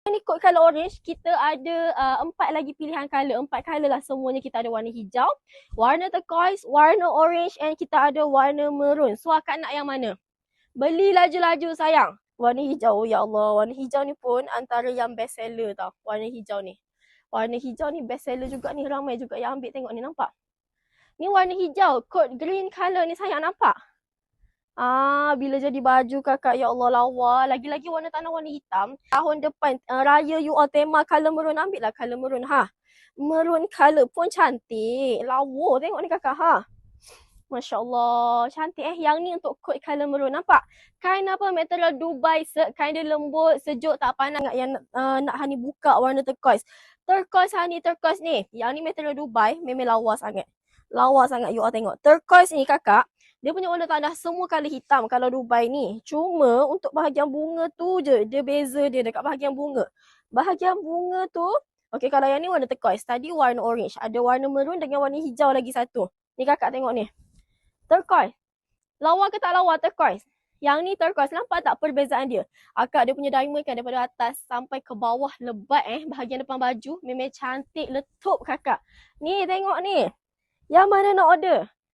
Ni kod color orange, kita ada 4 lagi pilihan color. 4 color lah semuanya. Kita ada warna hijau, warna turquoise, warna orange and kita ada warna maroon. So akak nak yang mana? Beli laju-laju sayang. Warna hijau, ya Allah. Warna hijau ni pun antara yang best seller tau. Warna hijau ni. Warna hijau ni best seller juga ni. Ramai juga yang ambil, tengok ni, nampak? Ni warna hijau. Kod green color ni sayang, nampak? Bila jadi baju kakak, ya Allah, lawa. Lagi-lagi warna tanah warna hitam. Tahun depan, raya you all tema color maroon, ambil lah color maroon, Maroon color pun cantik. Lawa, tengok ni kakak, Masya Allah, cantik Yang ni untuk kod color maroon, nampak? Kain apa? Material Dubai silk. Kain dia lembut, sejuk, tak panas. Yang nak Hani buka warna turquoise. Turquoise Hani, turquoise ni. Yang ni material Dubai, memang lawa sangat. Lawa sangat, you all tengok. Turquoise ni kakak, dia punya warna tanah semua color hitam kalau Dubai ni. Cuma untuk bahagian bunga tu je dia beza dia dekat bahagian bunga. Bahagian bunga tu, okey, kalau yang ni warna turquoise, tadi warna orange. Ada warna maroon dengan warna hijau lagi satu. Ni kakak tengok ni. Turquoise. Lawa ke tak lawa turquoise? Yang ni turquoise, nampak tak perbezaan dia? Akak dia punya diamond kan daripada atas sampai ke bawah lebat bahagian depan baju. Memang cantik, letup kakak. Ni tengok ni. Yang mana nak order?